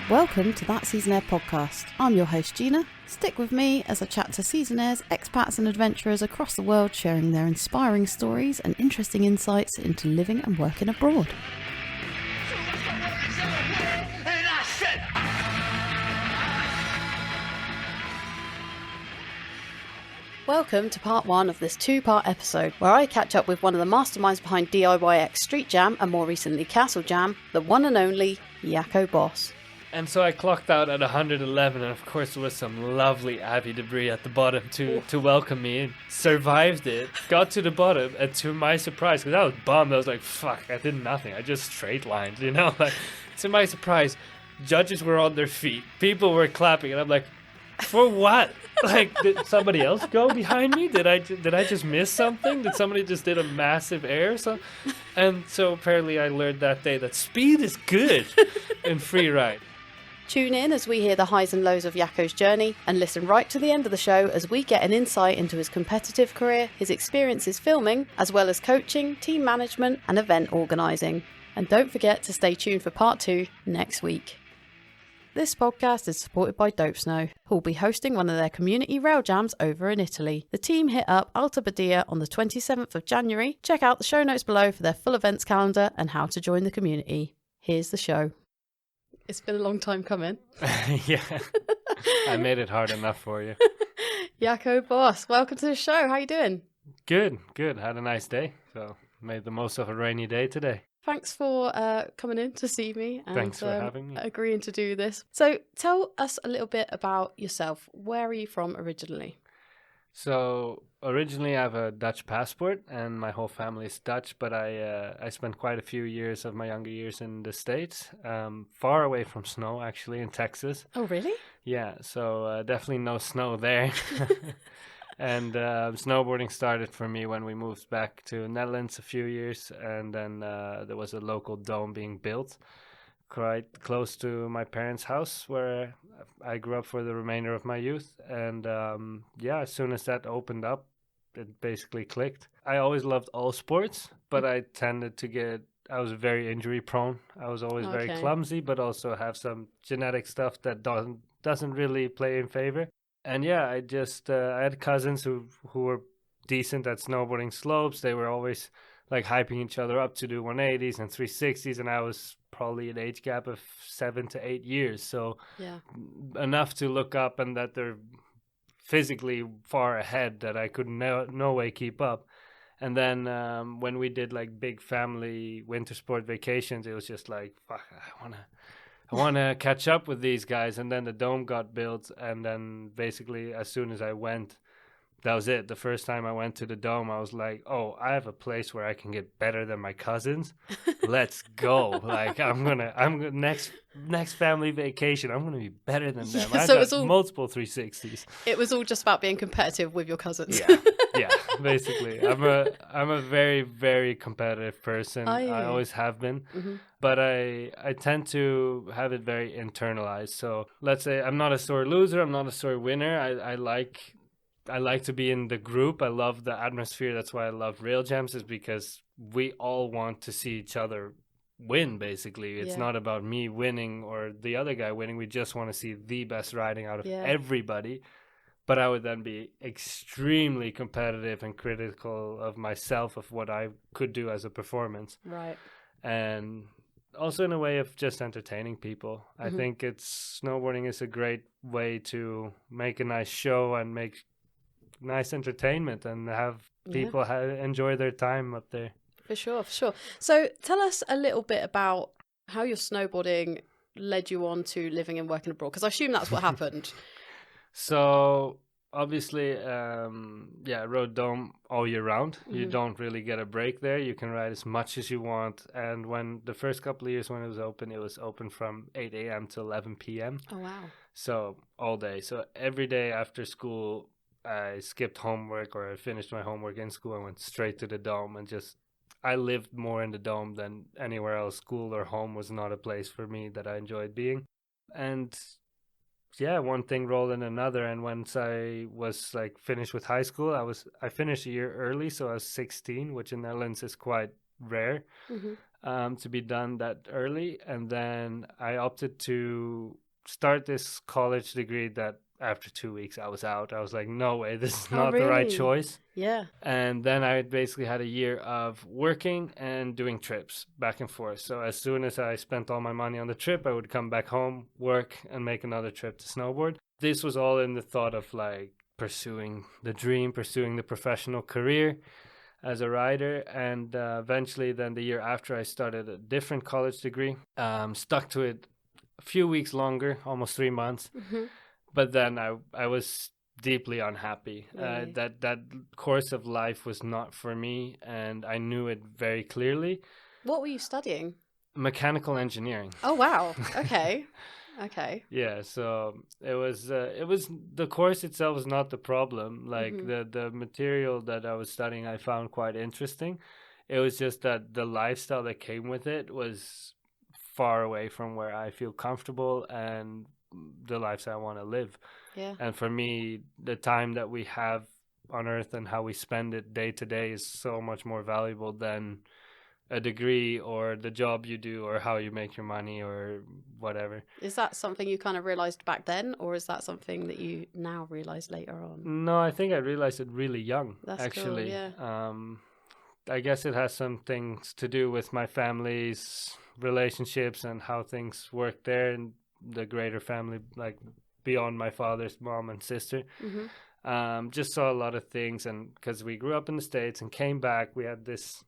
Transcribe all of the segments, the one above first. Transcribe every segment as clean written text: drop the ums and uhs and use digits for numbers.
Welcome to That Seasonaire podcast. I'm your host Gina. Stick with me as I chat to Seasonaires, expats and adventurers across the world sharing their inspiring stories and interesting insights into living and working abroad. Welcome to part one of this two-part episode where I catch up with one of the masterminds behind DIYX Street Jam and more recently Castle Jam, the one and only Jacco Bos. And so I clocked out at 111, and of course there was some lovely Abbey debris at the bottom to welcome me in. Survived it, got to the bottom, and to my surprise, because I was bummed, I was like, fuck, I did nothing, I just straight lined, you know? Like, to my surprise, judges were on their feet, people were clapping, and I'm like, for what? Like, did somebody else go behind me? Did I just miss something? Did somebody just did a massive error? And so apparently I learned that day that speed is good in free ride. Tune in as we hear the highs and lows of Jacco's journey and listen right to the end of the show as we get an insight into his competitive career, his experiences filming, as well as coaching, team management and event organising. And don't forget to stay tuned for part 2 next week. This podcast is supported by Dope Snow, who will be hosting one of their community rail jams over in Italy. The team hit up Alta Badia on the 27th of January. Check out the show notes below for their full events calendar and how to join the community. Here's the show. It's been a long time coming. Yeah, I made it hard enough for you. Jacco Bos, welcome to the show. How you doing? Good. Had a nice day. So made the most of a rainy day today. Thanks for coming in to see me and Thanks for having me. Agreeing to do this. So tell us a little bit about yourself. Where are you from originally? So originally I have a Dutch passport and my whole family is Dutch, but I spent quite a few years of my younger years in the States, far away from snow actually, in Texas. Oh really? Yeah, so definitely no snow there. And snowboarding started for me when we moved back to Netherlands a few years, and then there was a local dome being built quite close to my parents' house where I grew up for the remainder of my youth. And as soon as that opened up, it basically clicked. I always loved all sports, but I was very injury prone. I was always very clumsy, but also have some genetic stuff that doesn't really play in favor. And yeah, I had cousins who were decent at snowboarding slopes. They were always like hyping each other up to do 180s and 360s, and I was probably an age gap of 7 to 8 years, so enough to look up and that they're physically far ahead that I could no way keep up. And then when we did like big family winter sport vacations, it was just like, fuck, I want to catch up with these guys. And then the dome got built, and then basically as soon as I went, that was it. The first time I went to the dome, I was like, oh, I have a place where I can get better than my cousins. Let's go. Like, I'm gonna next family vacation, I'm gonna be better than them. I've got multiple 360s. It was all just about being competitive with your cousins. Yeah, basically. I'm a very, very competitive person. I always have been. Mm-hmm. But I tend to have it very internalized. So let's say I'm not a sore loser, I'm not a sore winner. I like to be in the group. I love the atmosphere. That's why I love rail jams, is because we all want to see each other win, basically. It's not about me winning or the other guy winning. We just want to see the best riding out of everybody. But I would then be extremely competitive and critical of myself, of what I could do as a performance. Right. And also in a way of just entertaining people. Mm-hmm. I think snowboarding is a great way to make a nice show and make nice entertainment and have people enjoy their time up there. For sure. So tell us a little bit about how your snowboarding led you on to living and working abroad, because I assume that's what happened. So obviously, I rode dome all year round. Mm-hmm. You don't really get a break there. You can ride as much as you want. And when the first couple of years when it was open from 8 a.m. to 11 p.m. Oh, wow. So all day. So every day after school, I skipped homework, or I finished my homework in school and went straight to the dome, and I lived more in the dome than anywhere else. School or home was not a place for me that I enjoyed being. And one thing rolled in another, and once I was like finished with high school, I finished a year early, so I was 16, which in Netherlands is quite rare. Mm-hmm. to be done that early. And then I opted to start this college degree that after 2 weeks I was out. I was like, no way, this is not the right really? choice. Yeah. And then I basically had a year of working and doing trips back and forth. So as soon as I spent all my money on the trip, I would come back home, work, and make another trip to snowboard. This was all in the thought of like pursuing the dream, pursuing the professional career as a rider. And eventually then the year after, I started a different college degree, stuck to it a few weeks longer, almost 3 months. Mm-hmm. But then I was deeply unhappy. Really? That course of life was not for me, and I knew it very clearly. What were you studying? Mechanical engineering. Oh, wow. Okay. Okay. Yeah, so it was the course itself was not the problem. Like the material that I was studying, I found quite interesting. It was just that the lifestyle that came with it was far away from where I feel comfortable and the lives I want to live. Yeah. And for me, the time that we have on earth and how we spend it day to day is so much more valuable than a degree or the job you do or how you make your money or whatever. Is that something you kind of realized back then, or is that something that you now realize later on? No, I think I realized it really young. That's actually. cool, yeah. I guess it has some things to do with my family's relationships and how things work there and the greater family, like beyond my father's mom and sister. Just saw a lot of things, and because we grew up in the States and came back, we had this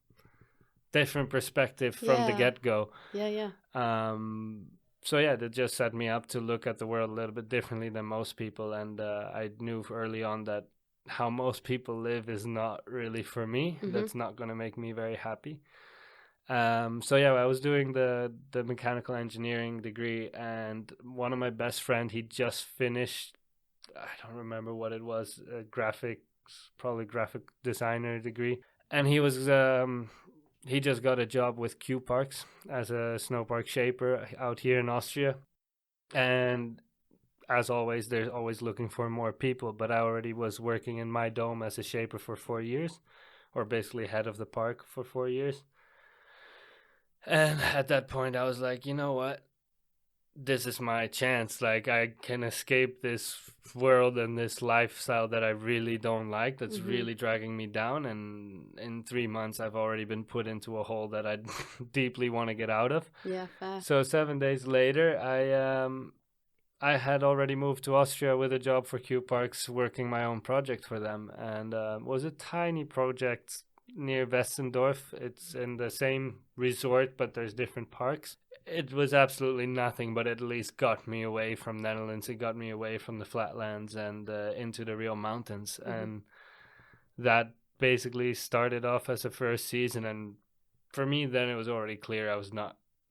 different perspective from the get-go. Yeah. So yeah, that just set me up to look at the world a little bit differently than most people, and I knew early on that how most people live is not really for me. That's not going to make me very happy. So yeah, I was doing the mechanical engineering degree, and one of my best friend, he just finished, I don't remember what it was, probably graphic designer degree, and he was he just got a job with Q Parks as a snow park shaper out here in Austria. And as always, they're always looking for more people, but I already was working in my dome as a shaper for 4 years, or basically head of the park for 4 years. And at that point, I was like, you know what? This is my chance. Like, I can escape this world and this lifestyle that I really don't like, that's really dragging me down. And in 3 months, I've already been put into a hole that I deeply want to get out of. Yeah, fair. So 7 days later, I had already moved to Austria with a job for Q Parks, working my own project for them. And it was a tiny project near Westendorf. It's in the same resort, but there's different parks. It was absolutely nothing, but at least got me away from Netherlands. It got me away from the flatlands and into the real mountains. And that basically started off as a first season. And for me, then it was already clear I was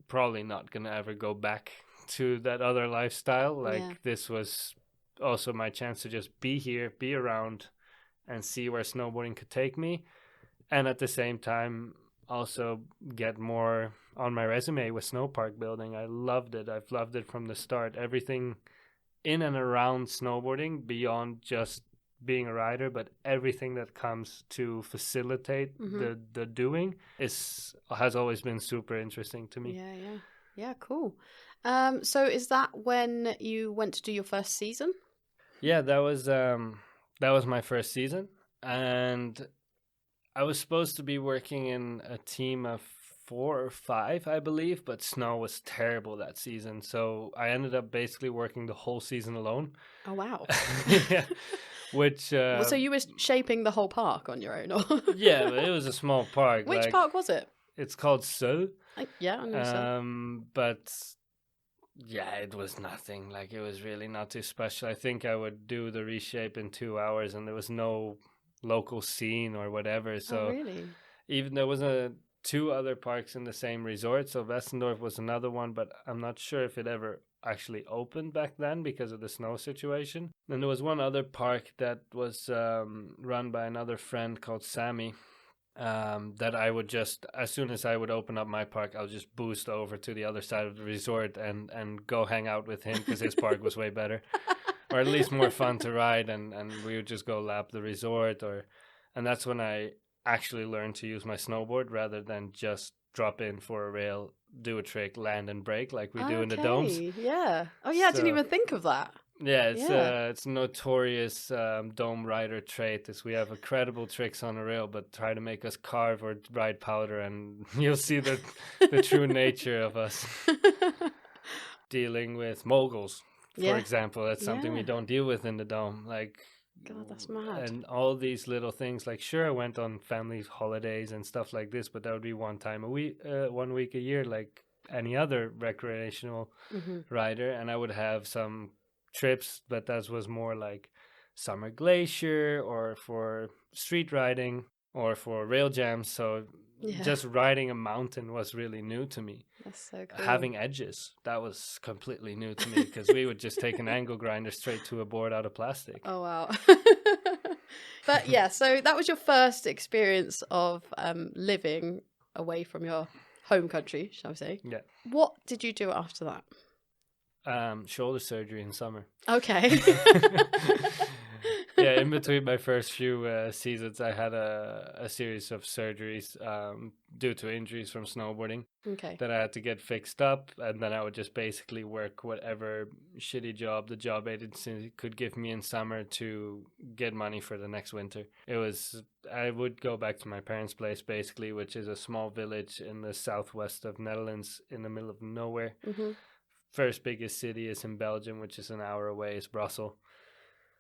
probably not going to ever go back to that other lifestyle. Like, this was also my chance to just be here, be around, and see where snowboarding could take me. And at the same time, also get more on my resume with snowpark building. I loved it. I've loved it from the start. Everything in and around snowboarding, beyond just being a rider, but everything that comes to facilitate the doing has always been super interesting to me. Yeah, cool. So is that when you went to do your first season? Yeah, that was my first season, and I was supposed to be working in a team of 4 or 5, I believe, but snow was terrible that season. So I ended up basically working the whole season alone. Oh, wow. Yeah, which... so you were shaping the whole park on your own? Or? Yeah, but it was a small park. Which park was it? It's called Seul. I know Seul. But yeah, it was nothing. Like, it was really not too special. I think I would do the reshape in 2 hours, and there was no local scene or whatever. So really? Even there was 2 other parks in the same resort. So Westendorf was another one, but I'm not sure if it ever actually opened back then because of the snow situation. And there was one other park that was run by another friend called Sammy, that I would just, as soon as I would open up my park, I'll just boost over to the other side of the resort and go hang out with him because his park was way better. Or at least more fun to ride, and we would just go lap the resort, and that's when I actually learned to use my snowboard rather than just drop in for a rail, do a trick, land and break like we do in the domes. Yeah. Oh yeah, I didn't even think of that. Yeah, it's a notorious dome rider trait is we have incredible tricks on the rail, but try to make us carve or ride powder, and you'll see the true nature of us. Dealing with moguls, for example, that's something we don't deal with in the dome. Like, God, that's mad. And all these little things. Like, sure, I went on family holidays and stuff like this, but that would be 1 week a year, like any other recreational rider, and I would have some trips, but that was more like summer glacier or for street riding or for rail jams. So just riding a mountain was really new to me. That's so cool. Having edges, that was completely new to me, because we would just take an angle grinder straight to a board out of plastic. Oh wow. But yeah, so that was your first experience of living away from your home country, shall we say. Yeah. What did you do after that? Shoulder surgery in summer. Okay. Yeah, in between my first few seasons, I had a series of surgeries due to injuries from snowboarding that I had to get fixed up, and then I would just basically work whatever shitty job the job agency could give me in summer to get money for the next winter. I would go back to my parents' place, basically, which is a small village in the southwest of Netherlands in the middle of nowhere. First biggest city is in Belgium, which is an hour away, is Brussels.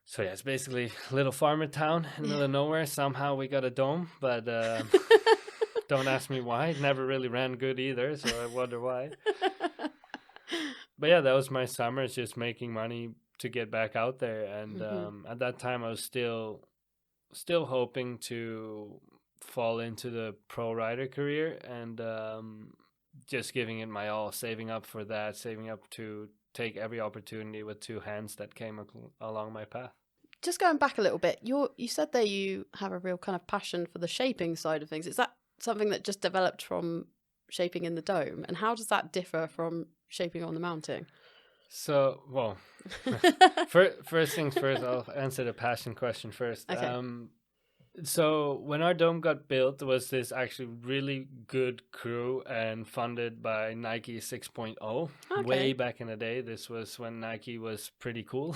So yeah, it's basically a little farmer town in the middle of nowhere. Somehow we got a dome, but don't ask me why. It never really ran good either, so I wonder why. But yeah, that was my summers, just making money to get back out there. And at that time, I was still hoping to fall into the pro rider career, and just giving it my all, saving up for that, saving up to take every opportunity with two hands that came along my path. Just going back a little bit, you said that you have a real kind of passion for the shaping side of things. Is that something that just developed from shaping in the dome? And how does that differ from shaping on the mountain? So, well, first things first, I'll answer the passion question first. Okay. So when our dome got built, there was this actually really good crew and funded by Nike 6.0. Way back in the day. This was when Nike was pretty cool.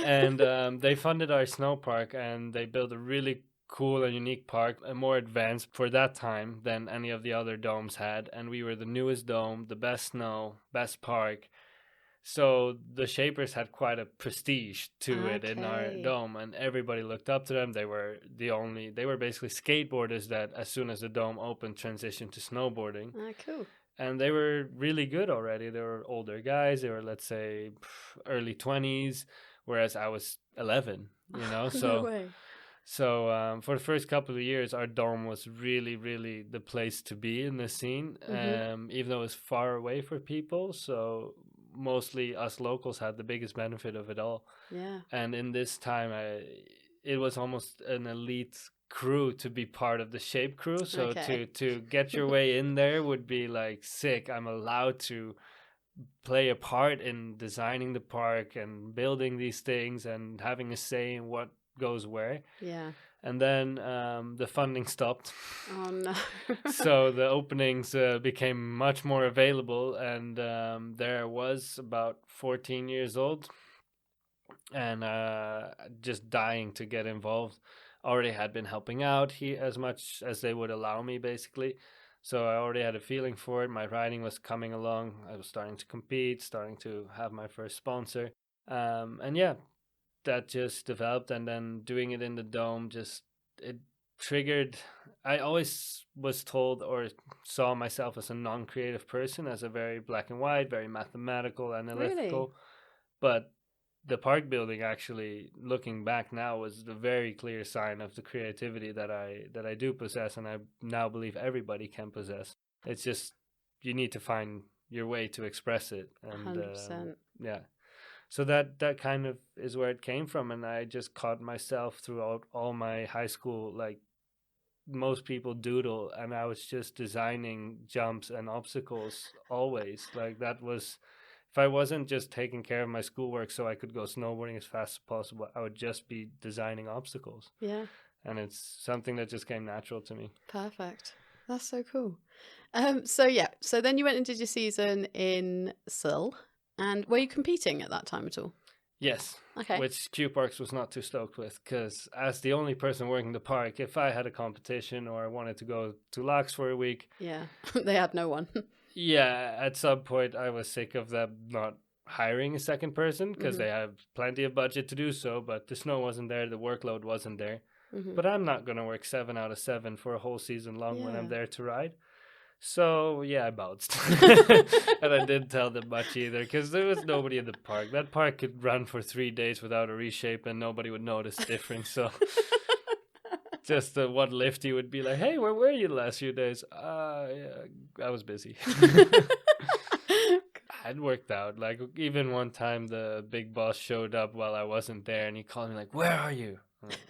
And they funded our snow park, and they built a really cool and unique park, and more advanced for that time than any of the other domes had. And we were the newest dome, the best snow, best park. So the shapers had quite a prestige to it in our dome, and everybody looked up to them. They were basically skateboarders that, as soon as the dome opened, transitioned to snowboarding. Cool. And they were really good already. They were older guys. They were, let's say, early 20s, whereas I was 11, so... No way. So for the first couple of years, our dome was really, really the place to be in the scene, even though it was far away for people. So mostly us locals had the biggest benefit of it all. Yeah. And in this time, it was almost an elite crew to be part of the shape crew. So to get your way in there would be like sick. I'm allowed to play a part in designing the park and building these things and having a say in what goes where. Yeah. And then the funding stopped. Oh no. So the openings became much more available, and there I was about 14 years old and just dying to get involved. Already had been helping out as much as they would allow me, basically. So I already had a feeling for it. My riding was coming along. I was starting to compete, starting to have my first sponsor. And yeah, that just developed, and then doing it in the dome it triggered. I always was told or saw myself as a non-creative person, as a very black and white, very mathematical, analytical. Really? But the park building, actually, looking back now, was the very clear sign of the creativity that I do possess, and I now believe everybody can possess. It's just you need to find your way to express it. And 100%. Yeah. So that kind of is where it came from, and I just caught myself throughout all my high school, like most people doodle, and I was just designing jumps and obstacles always. Like that was, if I wasn't just taking care of my schoolwork so I could go snowboarding as fast as possible, I would just be designing obstacles. Yeah. And it's something that just came natural to me. Perfect. That's so cool. So then you went and did your season in Seoul, and were you competing at that time at all? Yes, Okay. which Q Parks was not too stoked with, because as the only person working the park, if I had a competition or I wanted to go to Laax for a week, Yeah, they had no one. yeah, at some point I was sick of them not hiring a second person, because they have plenty of budget to do so, but the snow wasn't there, the workload wasn't there. But I'm not going to work 7 out of 7 for a whole season long when I'm there to ride. So, yeah, I bounced. And I didn't tell them much either, because there was nobody in the park. That park could run for 3 days without a reshape and nobody would notice the difference. So, just one lifty would be like, hey, where were you the last few days? Yeah, I was busy. It worked out. Like, even one time the big boss showed up while I wasn't there and he called me like, where are you?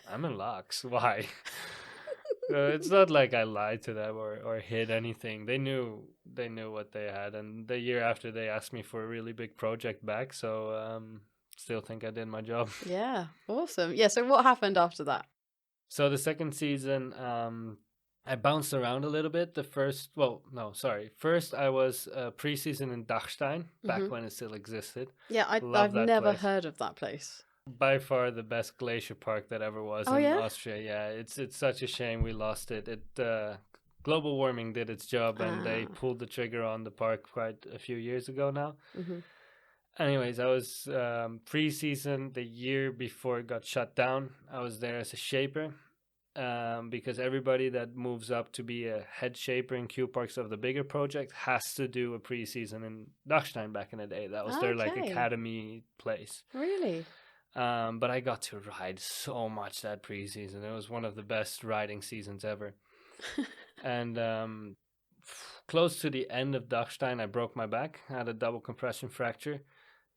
I'm in Laax. Why? It's not like I lied to them or hid anything. They knew what they had, and the year after they asked me for a really big project back. So still think I did my job. Yeah, awesome. Yeah. So what happened after that? So the second season, I bounced around a little bit. First I was pre-season in Dachstein back when it still existed. Yeah, I've never heard of that place. By far the best glacier park that ever was in Austria. Yeah, it's such a shame we lost it. Global warming did its job, and they pulled the trigger on the park quite a few years ago now. Anyways, I was pre-season the year before it got shut down. I was there as a shaper, because everybody that moves up to be a head shaper in Q Parks of the bigger project has to do a pre-season in Dachstein back in the day. That was their like academy place. Really? But I got to ride so much that preseason. It was one of the best riding seasons ever. And close to the end of Dachstein, I broke my back. I had a double compression fracture.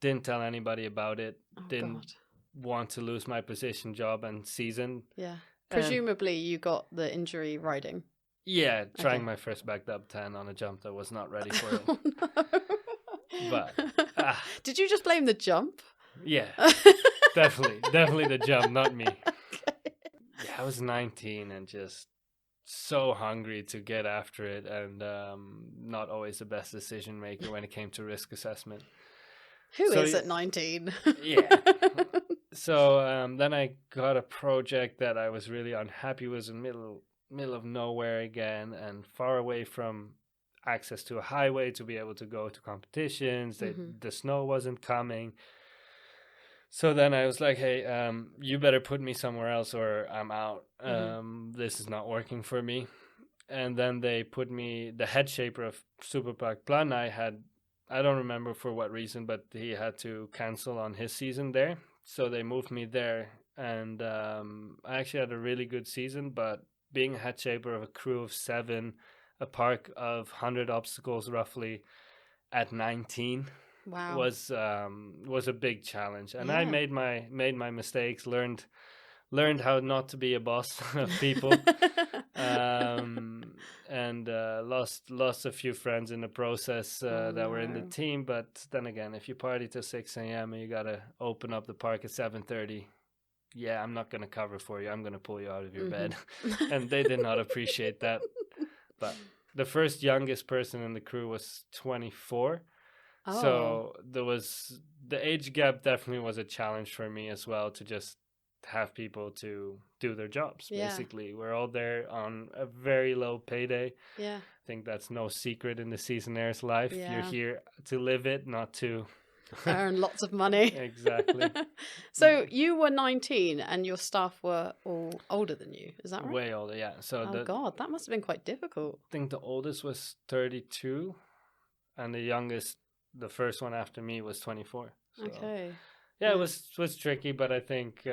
Didn't tell anybody about it. Didn't want to lose my position job and season. Yeah. Presumably you got the injury riding. Yeah, trying my first backed up 10 on a jump that was not ready for it. Oh, no. But did you just blame the jump? Yeah. Definitely the jump, not me. Okay. Yeah, I was 19 and just so hungry to get after it, and not always the best decision maker when it came to risk assessment. Who is at 19? Yeah. So then I got a project that I was really unhappy with, in middle of nowhere again, and far away from access to a highway to be able to go to competitions. The snow wasn't coming. So then I was like, hey, you better put me somewhere else or I'm out. This is not working for me. And then they put me, the head shaper of Superpark Plan, I don't remember for what reason, but he had to cancel on his season there. So they moved me there. And I actually had a really good season, but being a head shaper of a crew of 7, a park of 100 obstacles roughly at 19... Wow. was a big challenge, and I made my mistakes, learned how not to be a boss of people, and lost a few friends in the process that were in the team. But then again, if you party till 6 a.m. and you gotta open up the park at 7:30, yeah, I'm not gonna cover for you. I'm gonna pull you out of your bed, and they did not appreciate that. But the first youngest person in the crew was 24. So the age gap definitely was a challenge for me as well, to just have people to do their jobs. Basically, we're all there on a very low payday. I think that's no secret in the Seasonaire's life. You're here to live it, not to earn lots of money. Exactly. So you were 19 and your staff were all older than you, is that right? Way older, yeah. So God, that must have been quite difficult. I think the oldest was 32 and the youngest, the first one after me, was 24. So, okay. Yeah, it was tricky, but I think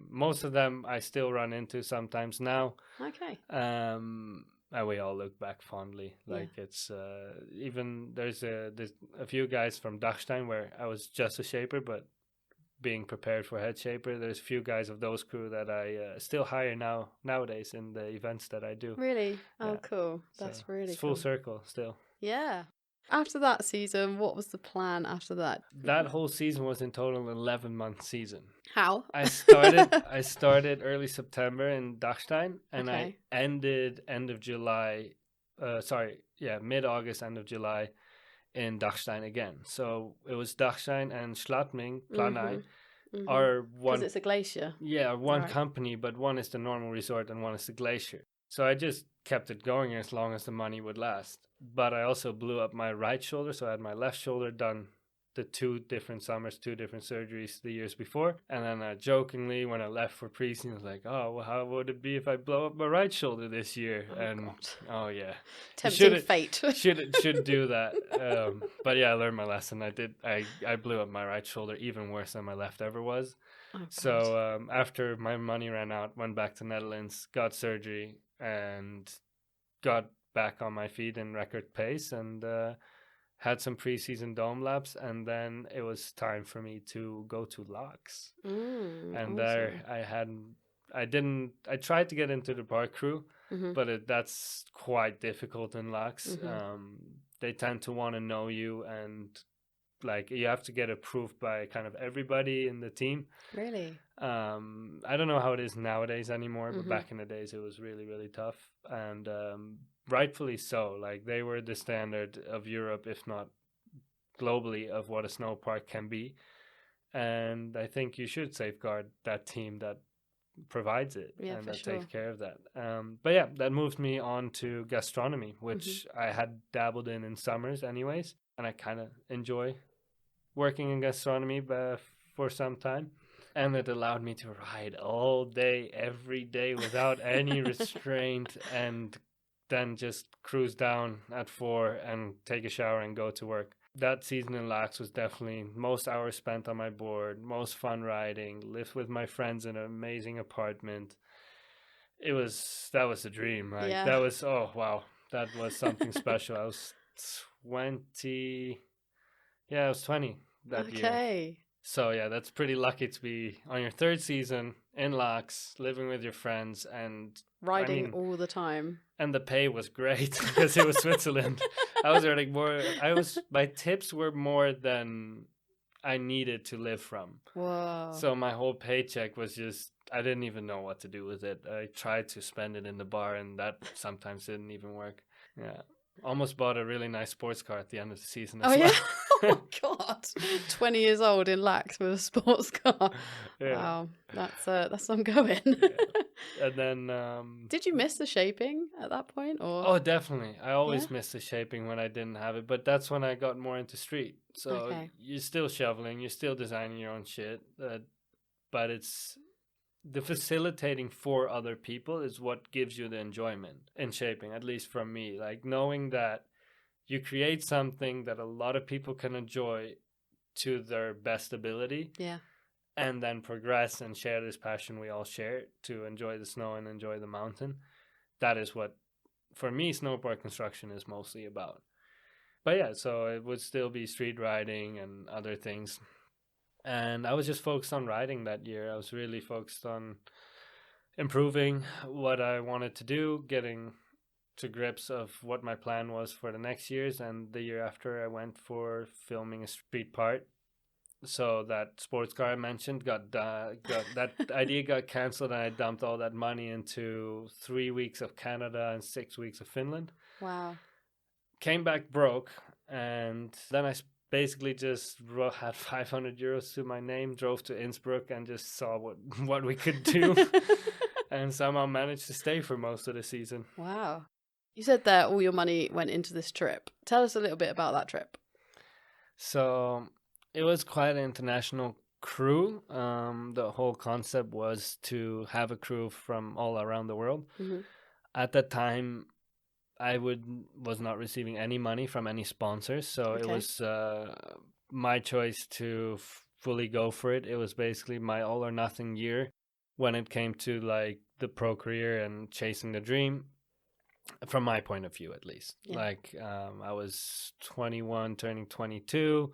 most of them I still run into sometimes now. Okay. And we all look back fondly. Like it's even there's a few guys from Dachstein where I was just a shaper, but being prepared for head shaper. There's a few guys of those crew that I still hire nowadays in the events that I do. Really? Oh, cool. That's really it's full circle still. Yeah. After that season, what was the plan after that? That whole season was in total an 11-month season. How? I started early September in Dachstein, and I ended end of July mid-August, end of July in Dachstein again. So it was Dachstein and Schladming, Planai, are one. Because it's a glacier. Yeah, one Right. company, but one is the normal resort and one is the glacier. So I just kept it going as long as the money would last. But I also blew up my right shoulder, so I had my left shoulder done the 2 different summers, 2 different surgeries the years before. And then jokingly, when I left for pre-season, I was like, oh, well, how would it be if I blow up my right shoulder this year? Oh, yeah. Tempting fate. should do that. But yeah, I learned my lesson. I blew up my right shoulder even worse than my left ever was. Oh, God. So after my money ran out, went back to Netherlands, got surgery, and got back on my feet in record pace, and had some preseason dome laps, and then it was time for me to go to Laax. And awesome. there I tried to get into the park crew, but that's quite difficult in Laax. They tend to want to know you, and like you have to get approved by kind of everybody in the team. Really? I don't know how it is nowadays anymore, but back in the days it was really, really tough, and rightfully so. Like they were the standard of Europe, if not globally, of what a snow park can be. And I think you should safeguard that team that provides it and that takes care of that. But yeah, that moved me on to gastronomy, which I had dabbled in summers anyways, and I kind of enjoy working in gastronomy for some time. And it allowed me to ride all day, every day without any restraint, and then just cruise down at 4 and take a shower and go to work. That season in Laax was definitely most hours spent on my board, most fun riding, lived with my friends in an amazing apartment. That was a dream. That was, oh wow, that was something special. I was 20 that year. So yeah, that's pretty lucky to be on your 3rd season in Laax, living with your friends and riding all the time. And the pay was great because it was Switzerland. I was earning more. My tips were more than I needed to live from. Whoa. So my whole paycheck was just, I didn't even know what to do with it. I tried to spend it in the bar, and that sometimes didn't even work. Yeah. Almost bought a really nice sports car at the end of the season as well. Yeah? Oh, God. 20 years old in Laax with a sports car. Yeah. Wow. That's ongoing. Yeah. And then... did you miss the shaping at that point? Or? Oh, definitely. I always missed the shaping when I didn't have it. But that's when I got more into street. So you're still shoveling. You're still designing your own shit. But it's... The facilitating for other people is what gives you the enjoyment in shaping, at least from me. Like knowing that you create something that a lot of people can enjoy to their best ability. Yeah. And then progress and share this passion we all share to enjoy the snow and enjoy the mountain. That is what, for me, snowboard construction is mostly about. But yeah, so it would still be street riding and other things. And I was just focused on riding that year. I was really focused on improving what I wanted to do, getting to grips of what my plan was for the next years. And the year after, I went for filming a street part. So that sports car I mentioned that idea got cancelled, and I dumped all that money into 3 weeks of Canada and 6 weeks of Finland. Wow. Came back broke, and then I basically just had 500 euros to my name, drove to Innsbruck, and just saw what we could do, and somehow managed to stay for most of the season. Wow. You said that all your money went into this trip. Tell us a little bit about that trip. So it was quite an international crew. The whole concept was to have a crew from all around the world. At that time, I was not receiving any money from any sponsors, so it was my choice to fully go for it. It was basically my all or nothing year when it came to like the pro career and chasing the dream, from my point of view at least. Like I was 21 turning 22,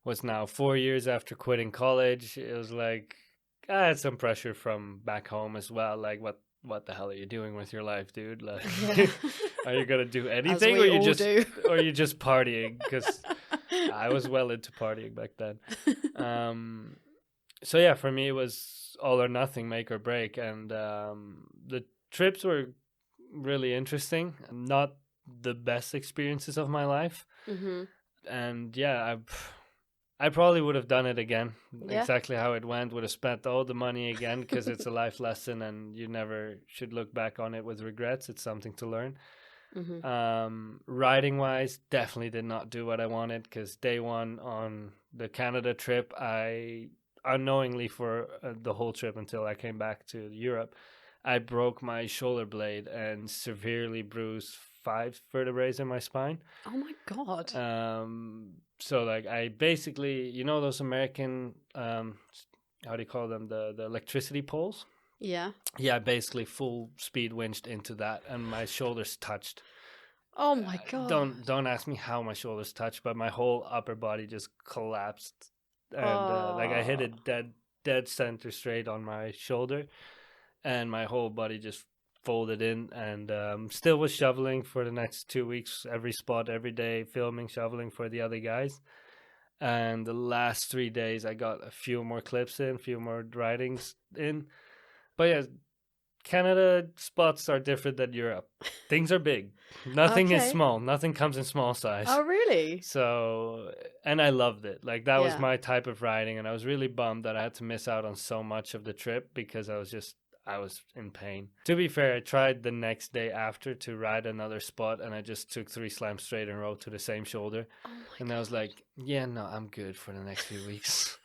was now 4 years after quitting college. It was like I had some pressure from back home as well, like what the hell are you doing with your life, dude? Like are you gonna do anything, or you just partying? Because I was well into partying back then. So yeah, for me it was all or nothing, make or break, and the trips were really interesting. Not the best experiences of my life. Mm-hmm. And yeah, I probably would have done it again. Yeah. Exactly how it went. Would have spent all the money again, because it's a life lesson and you never should look back on it with regrets. It's something to learn. Mm-hmm. Riding wise, definitely did not do what I wanted, because day one on the Canada trip, I unknowingly for the whole trip until I came back to Europe, I broke my shoulder blade and severely bruised 5 vertebrae in my spine. Oh my God. So like I basically, you know, those American, how do you call them? The electricity poles? Yeah. Yeah, basically full speed winched into that, and my shoulders touched. Oh my God. Don't ask me how my shoulders touched, but my whole upper body just collapsed, and like I hit it dead center straight on my shoulder, and my whole body just folded in. And still was shoveling for the next 2 weeks, every spot, every day, filming, shoveling for the other guys. And the last 3 days, I got a few more clips in, a few more writings in. But yeah, Canada spots are different than Europe. Things are big. Nothing is small. Nothing comes in small size. Oh, really? So, and I loved it. Like, that was Yeah. my type of riding. And I was really bummed that I had to miss out on so much of the trip, because I was in pain. To be fair, I tried the next day after to ride another spot, and I just took 3 slams straight in a row to the same shoulder. Oh my And God. I was like, yeah, no, I'm good for the next few weeks.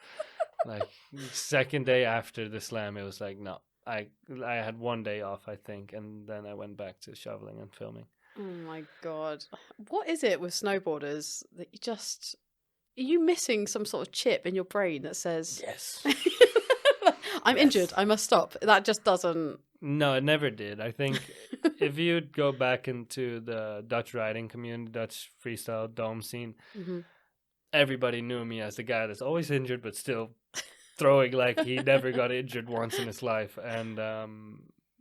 Like, second day after the slam, it was like, no. I had 1 day off, I think, and then I went back to shoveling and filming. Oh my God. What is it with snowboarders that are you missing some sort of chip in your brain that says, Yes. I'm injured, I must stop? That just doesn't. No, it never did. I think if you'd go back into the Dutch riding community, Dutch freestyle dome scene, Mm-hmm. everybody knew me as the guy that's always injured, but still throwing like he never got injured once in his life. And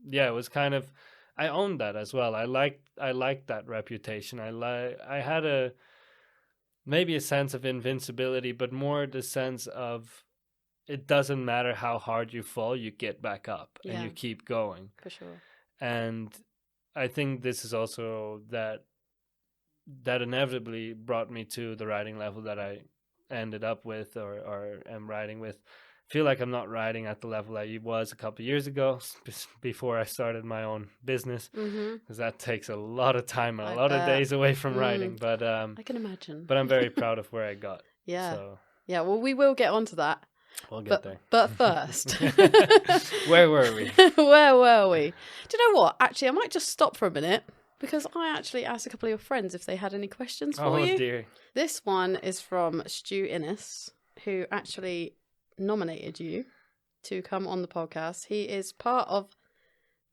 yeah, it was kind of, I owned that as well. I liked that reputation. I had maybe a sense of invincibility, but more the sense of, it doesn't matter how hard you fall, you get back up and you keep going. For sure. And I think this is also that inevitably brought me to the riding level that I ended up with, or am riding with. I feel like I'm not riding at the level I was a couple of years ago, before I started my own business, because that takes a lot of time and a lot of days away from riding. But I can imagine. But I'm very proud of where I got. Yeah. So Yeah, well, we will get onto that. We'll get there. But first, where were we? Where were we? Do you know what? Actually, I might just stop for a minute, because I actually asked a couple of your friends if they had any questions for you. Oh dear. This one is from Stu Innes, who actually nominated you to come on the podcast. He is part of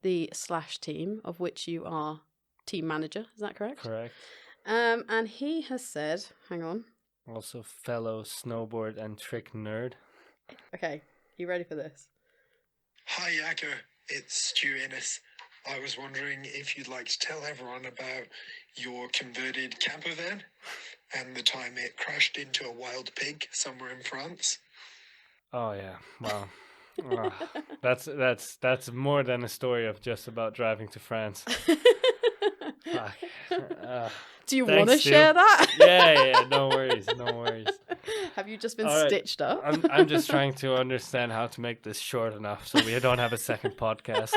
the Slash team, of which you are team manager. Is that correct? Correct. And he has said, hang on. Also fellow snowboard and trick nerd. Okay, you ready for this? Hi Jacco, it's Stu Innes. I was wondering if you'd like to tell everyone about your converted camper van and the time it crashed into a wild pig somewhere in France. Oh yeah, wow. That's more than a story of just about driving to France. Fuck. Do you want to share that? Yeah, no worries. Have you just been All right. stitched up? I'm just trying to understand how to make this short enough so we don't have a second podcast.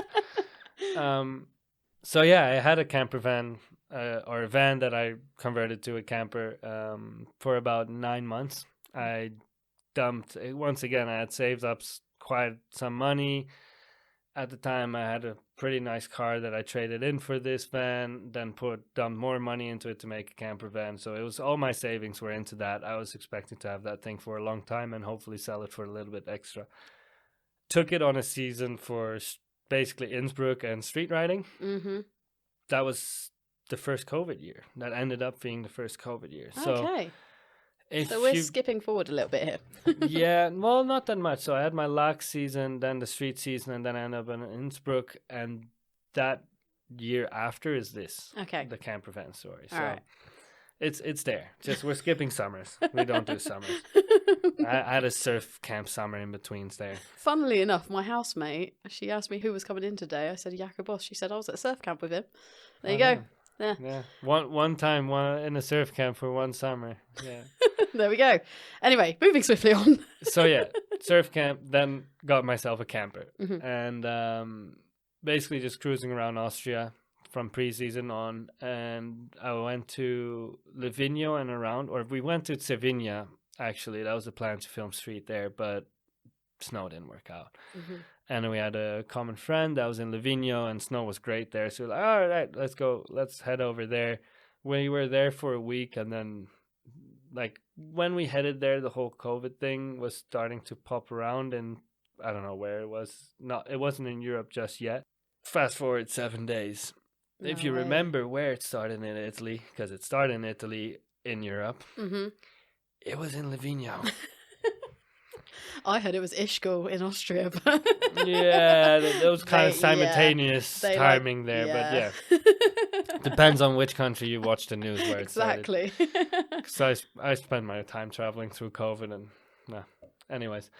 So yeah, I had a camper van, or a van that I converted to a camper for about 9 months. I dumped, once again, I had saved up quite some money. At the time, I had a pretty nice car that I traded in for this van, then dumped more money into it to make a camper van. So it was all my savings were into that. I was expecting to have that thing for a long time and hopefully sell it for a little bit extra. Took it on a season for basically Innsbruck and street riding. Mm-hmm. That was the first COVID year. That ended up being the first COVID year. Okay. So we're skipping forward a little bit here. Yeah, well, not that much. So I had my Laax season, then the street season, and then I ended up in Innsbruck. And that year after is this. Okay. The camper van story. All So right. it's there. Just we're skipping summers. We don't do summers. I had a surf camp summer in betweens there. Funnily enough, my housemate, she asked me who was coming in today. I said, Jacco Bos. She said, I was at a surf camp with him. There you go. Yeah. One time in a surf camp for one summer. Yeah. There we go. Anyway, moving swiftly on. So yeah, surf camp, then got myself a camper. And basically just cruising around Austria from pre-season on. And I went to Livigno and around, or we went to Sevilla, actually. That was the plan to film Street there, but snow didn't work out. And then we had a common friend that was in Livigno, and snow was great there. So we're like, all right, let's go. Let's head over there. We were there for a week, and then like when we headed there, the whole COVID thing was starting to pop around, and I don't know where it was. It wasn't in Europe just yet. Fast forward 7 days. If you remember where it started in Italy, because it started in Italy in Europe, it was in Livigno. I heard it was Ischgl in Austria, but yeah, that was kind of simultaneous timing there, but yeah. Depends on which country you watch the news where it started. Exactly. Because I spent my time traveling through COVID and, anyways.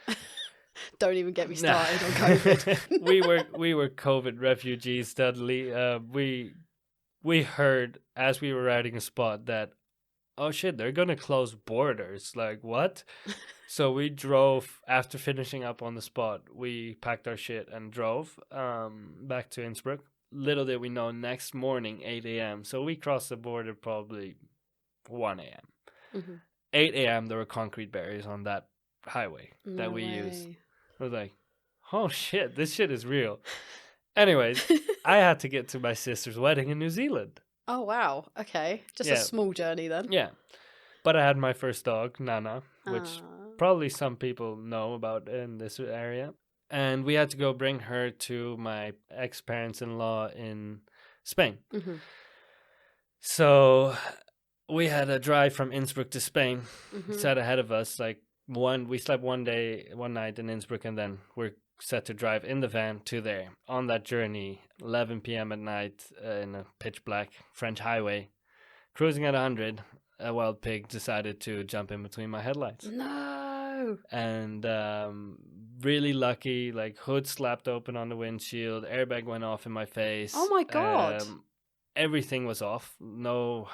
Don't even get me started on COVID. we were COVID refugees, Dudley. We heard as we were riding a spot that, oh shit, they're gonna close borders. Like, what? So we drove, after finishing up on the spot, we packed our shit and drove back to Innsbruck. Little did we know, next morning, 8 a.m. So we crossed the border probably 1 a.m. 8 a.m. there were concrete barriers on that highway that we used. I was like, oh shit, this shit is real. Anyways, I had to get to my sister's wedding in New Zealand. Oh, wow. Okay. Just a small journey then. Yeah. But I had my first dog, Nana, which probably some people know about in this area. And we had to go bring her to my ex-parents-in-law in Spain. So we had a drive from Innsbruck to Spain set ahead of us. Like we slept one night in Innsbruck, and then we're set to drive in the van to there. On that journey, 11 p.m. at night in a pitch black French highway, cruising at 100, a wild pig decided to jump in between my headlights. No! And really lucky, like hood slapped open on the windshield, airbag went off in my face. Oh my God. Everything was off. No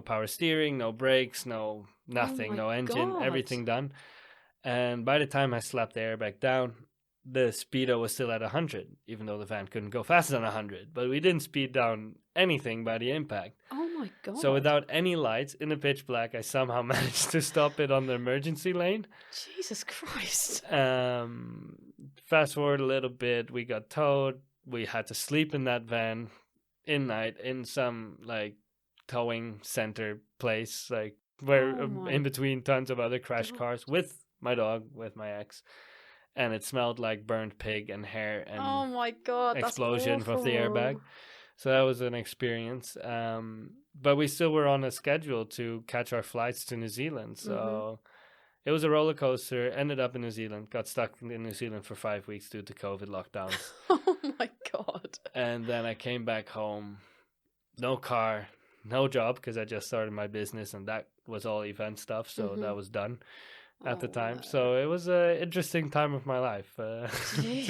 power steering, no brakes, nothing, no engine, everything done. And by the time I slapped the airbag down, the speedo was still at 100, even though the van couldn't go faster than 100. But we didn't speed down anything by the impact. Oh my God. So without any lights, in the pitch black, I somehow managed to stop it on the emergency lane. Jesus Christ. Fast forward a little bit, we got towed. We had to sleep in that van in night in some like towing center place, like where in between tons of other crashed cars with my dog, with my ex. And it smelled like burnt pig and hair and oh my God, explosion that's of the airbag. So that was an experience. But we still were on a schedule to catch our flights to New Zealand. So it was a roller coaster. Ended up in New Zealand. Got stuck in New Zealand for 5 weeks due to COVID lockdowns. Oh my God. And then I came back home. No car, no job, because I just started my business and that was all event stuff. So that was done at the time. No. So it was an interesting time of my life, to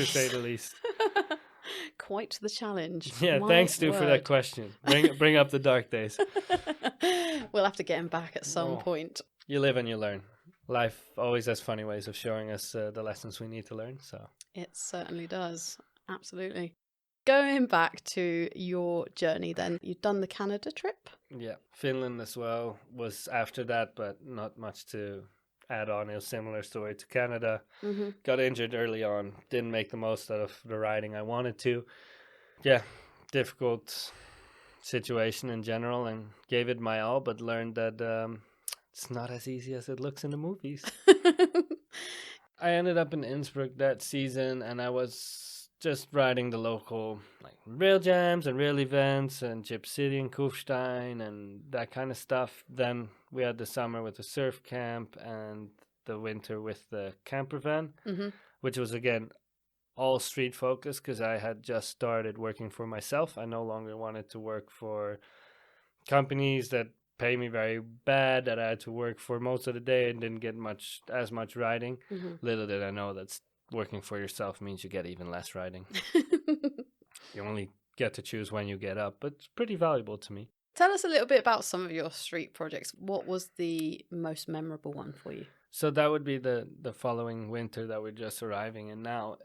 say the least. Quite the challenge. Yeah, thanks, Stu, for that question. Bring up the dark days. We'll have to get him back at some point. You live and you learn. Life always has funny ways of showing us the lessons we need to learn. So it certainly does. Absolutely. Going back to your journey then, you've done the Canada trip? Yeah, Finland as well was after that, but not much to add on. It was a similar story to Canada. Got injured early on, didn't make the most out of the riding I wanted to. Yeah, difficult situation in general, and gave it my all, but learned that it's not as easy as it looks in the movies. I ended up in Innsbruck that season, and I was just riding the local like rail jams and rail events and Gyp City and Kufstein and that kind of stuff. Then we had the summer with the surf camp and the winter with the camper van, which was again all street focused because I had just started working for myself. I no longer wanted to work for companies that pay me very bad, that I had to work for most of the day and didn't get as much riding. Little did I know that's working for yourself means you get even less riding. You only get to choose when you get up, but it's pretty valuable to me. Tell us a little bit about some of your street projects. What was the most memorable one for you? So that would be the following winter that we're just arriving in now.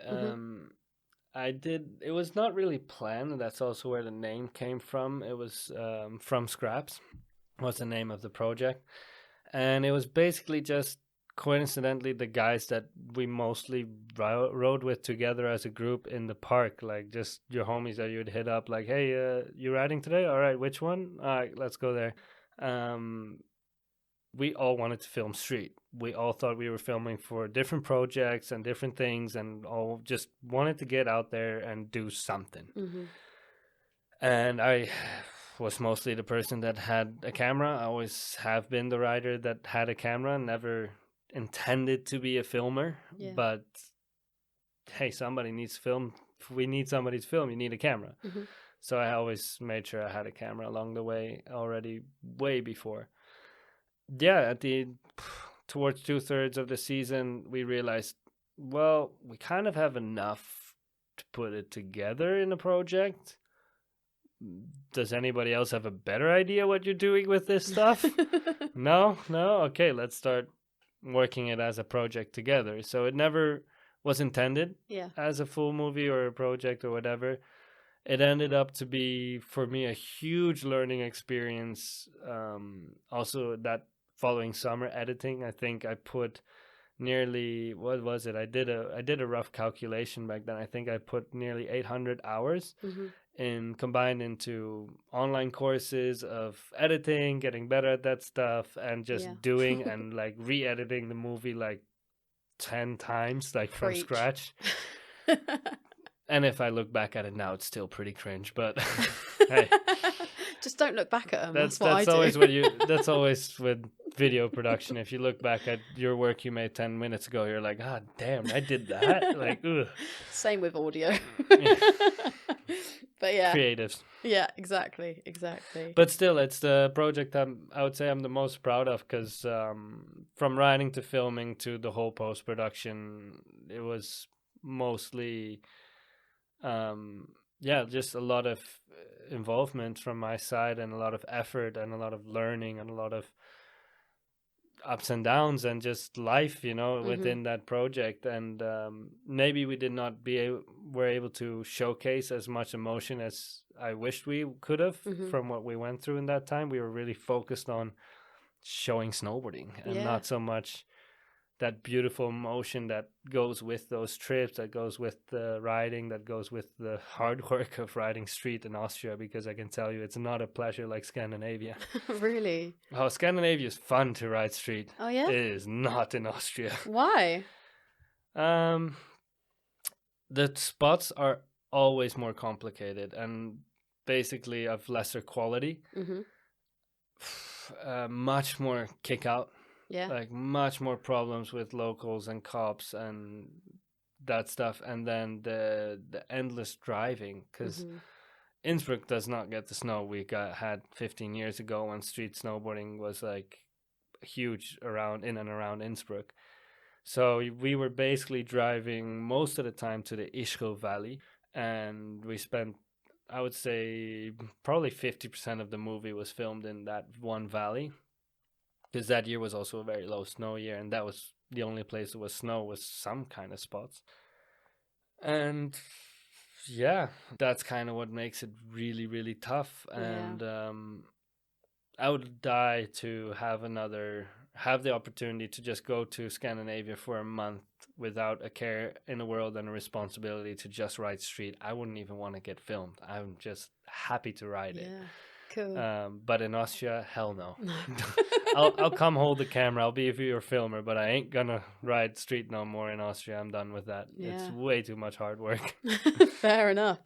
It was not really planned, and that's also where the name came from. It was From Scraps was the name of the project. And it was basically just coincidentally the guys that we mostly rode with together as a group in the park, like just your homies that you'd hit up, like, hey, you riding today? All right, which one? All right, let's go there. We all wanted to film street. We all thought we were filming for different projects and different things, and all just wanted to get out there and do something. And I was mostly the person that had a camera. I always have been the rider that had a camera, never intended to be a filmer. But hey, somebody needs film. If we need somebody to film, you need a camera. So I always made sure I had a camera along the way already, way before. At towards 2/3 of the season, we realized, well, we kind of have enough to put it together in a project. Does anybody else have a better idea what you're doing with this stuff? No? Okay, let's start working it as a project together. So it never was intended as a full movie or a project or whatever. It ended up to be, for me, a huge learning experience. Also, that following summer editing, I think I put nearly, what was it? I did a rough calculation back then. I think I put nearly 800 hours combined into online courses of editing, getting better at that stuff, and just doing and like re-editing the movie like 10 times, like from scratch. And if I look back at it now, it's still pretty cringe, but hey. Just don't look back at them. That's always that's always with video production. If you look back at your work you made 10 minutes ago, you're like, ah, damn, I did that. Like, ugh. Same with audio. But creatives. Yeah, exactly. But still, it's the project I would say I'm the most proud of, because from writing to filming to the whole post-production, it was mostly just a lot of involvement from my side, and a lot of effort, and a lot of learning, and a lot of ups and downs, and just life, within that project. And maybe we did not were able to showcase as much emotion as I wished we could have from what we went through in that time. We were really focused on showing snowboarding, and not so much that beautiful emotion that goes with those trips, that goes with the riding, that goes with the hard work of riding street in Austria, because I can tell you it's not a pleasure like Scandinavia. Really? Oh, Scandinavia is fun to ride street. Oh, yeah? It is not in Austria. Why? The spots are always more complicated and basically of lesser quality. Much more kick out. Yeah. Like much more problems with locals and cops and that stuff. And then the endless driving, because Innsbruck does not get the snow we had 15 years ago when street snowboarding was like huge in and around Innsbruck. So we were basically driving most of the time to the Ischgl Valley, and we spent, I would say, probably 50% of the movie was filmed in that one valley. Because that year was also a very low snow year, and that was the only place there was snow with some kind of spots. And that's kind of what makes it really, really tough. And I would die to have the opportunity to just go to Scandinavia for a month without a care in the world and a responsibility to just ride street. I wouldn't even want to get filmed. I'm just happy to ride it. Cool. But in Austria, hell no. I'll come hold the camera. I'll be your filmer, but I ain't gonna ride street no more in Austria. I'm done with that. Yeah. It's way too much hard work. Fair enough.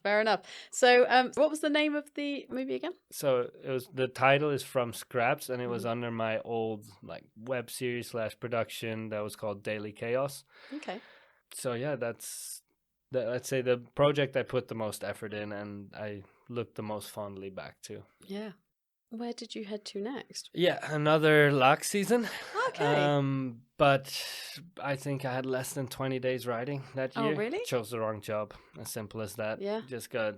So, what was the name of the movie again? So the title is From Scraps, and it was under my old web series / production that was called Daily Chaos. Okay. So that's let's say the project I put the most effort in, and I look the most fondly back to. Yeah. Where did you head to next? Yeah, another Laax season. Okay. But I think I had less than 20 days riding that year. Oh, really? Chose the wrong job. As simple as that. Yeah. Just got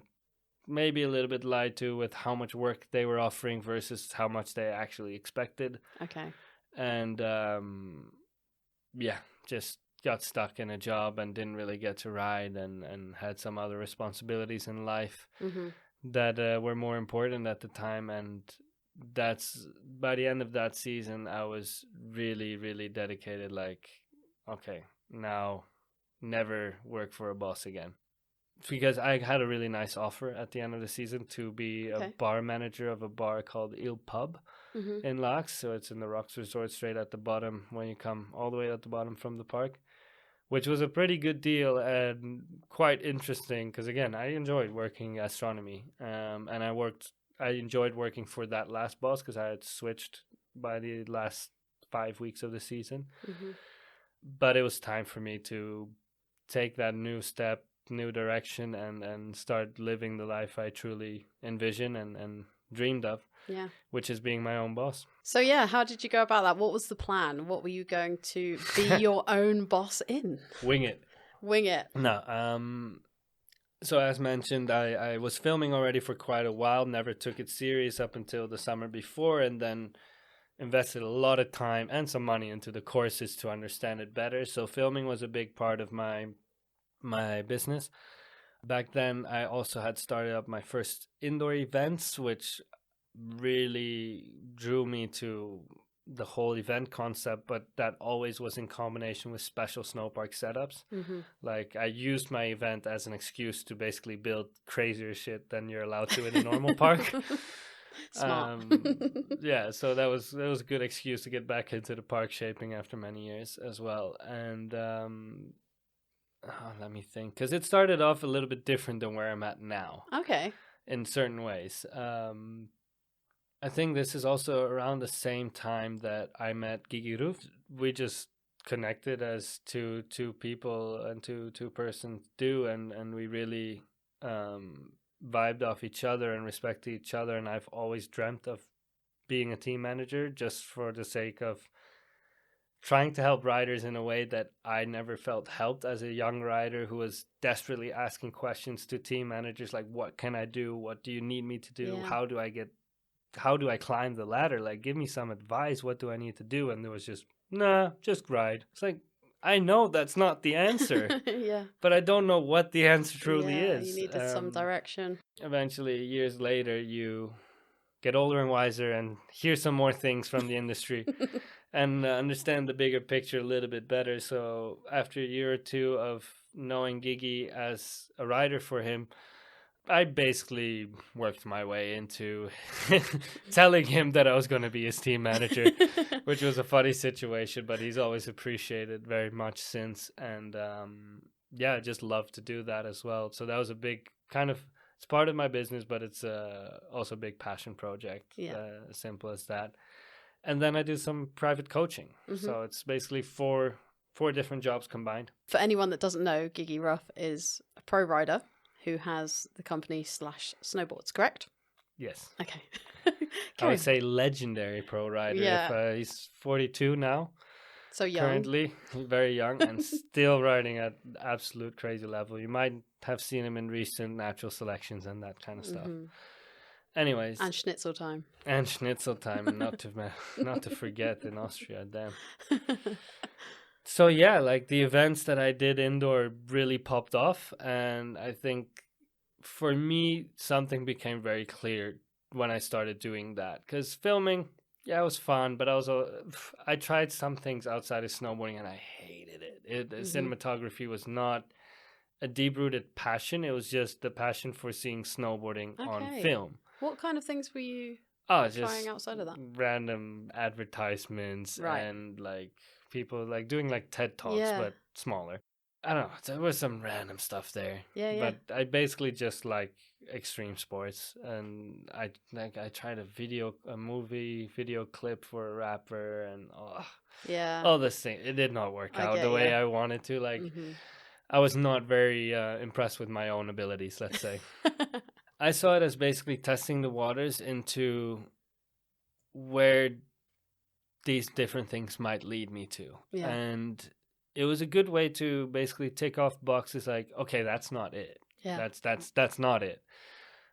maybe a little bit lied to with how much work they were offering versus how much they actually expected. Okay. And just got stuck in a job and didn't really get to ride, and had some other responsibilities in life that were more important at the time. And that's, by the end of that season, I was really, really dedicated, like, okay, now never work for a boss again. Because I had a really nice offer at the end of the season to be a bar manager of a bar called Il Pub in Laax. So it's in the Rocks Resort, straight at the bottom when you come all the way at the bottom from the park, which was a pretty good deal and quite interesting because, again, I enjoyed working astronomy. And I enjoyed working for that last boss because I had switched by the last 5 weeks of the season. But it was time for me to take that new step, new direction, and start living the life I truly envisioned and dreamed of, which is being my own boss. So how did you go about that? What was the plan? What were you going to be your own boss in? Wing it. No, so as mentioned, I was filming already for quite a while, never took it serious up until the summer before, and then invested a lot of time and some money into the courses to understand it better. So filming was a big part of my business. Back then, I also had started up my first indoor events, which really drew me to the whole event concept, but that always was in combination with special snowpark setups. Like, I used my event as an excuse to basically build crazier shit than you're allowed to in a normal park. Smart. So that was a good excuse to get back into the park shaping after many years as well. And let me think, because it started off a little bit different than where I'm at now. Okay. In certain ways. I think this is also around the same time that I met Gigi Roof. We just connected as two people and two persons do, and we really vibed off each other and respected each other. And I've always dreamt of being a team manager, just for the sake of trying to help riders in a way that I never felt helped as a young rider who was desperately asking questions to team managers like, what can I do? What do you need me to do? How do I climb the ladder? Like, give me some advice. What do I need to do? And there was just, nah, just ride. It's like, I know that's not the answer. But I don't know what the answer truly is. You needed some direction. Eventually, years later, you get older and wiser and hear some more things from the industry and understand the bigger picture a little bit better. So after a year or two of knowing Gigi as a rider for him, I basically worked my way into telling him that I was going to be his team manager, which was a funny situation, but he's always appreciated very much since. And I just love to do that as well. So that was a big it's part of my business, but it's also a big passion project, as simple as that. And then I do some private coaching. So it's basically four different jobs combined. For anyone that doesn't know, Gigi Ruff is a pro rider who has the company /snowboards, correct? Yes. Okay. I would say legendary pro rider. He's 42 now. So young. Currently, very young and still riding at absolute crazy level. You might have seen him in recent natural selections and that kind of stuff. Anyways. And schnitzel time. And not to forget in Austria, damn. So like the events that I did indoor really popped off, and I think for me something became very clear when I started doing that, because filming, it was fun, but I tried some things outside of snowboarding and I hated it. Cinematography was not a deep-rooted passion. It was just the passion for seeing snowboarding on film. What kind of things were you trying outside of that? Random advertisements and like people like doing like TED Talks, but smaller. I don't know. There was some random stuff there. But I basically just like extreme sports, and I tried a movie video clip for a rapper, and all this thing. It did not work out the way I wanted to. Like I was not very impressed with my own abilities, let's say. I saw it as basically testing the waters into where these different things might lead me to. And it was a good way to basically tick off boxes like, okay, that's not it. That's not it.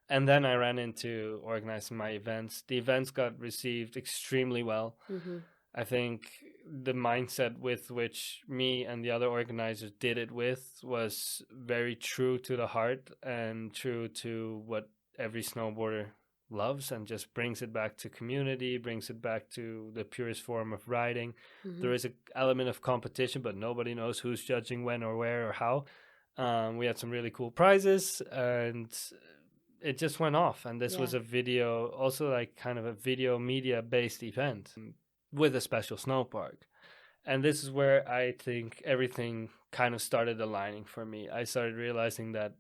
And then I ran into organizing my events. The events got received extremely well. Mm-hmm. I think the mindset with which me and the other organizers did it with was very true to the heart and true to what every snowboarder loves, and just brings it back to community, brings it back to the purest form of riding. Mm-hmm. There is an element of competition, but nobody knows who's judging when or where or how. We had some really cool prizes, and it just went off. And this was a video, also like kind of a video media based event with a special snow park. And this is where I think everything kind of started aligning for me. I started realizing that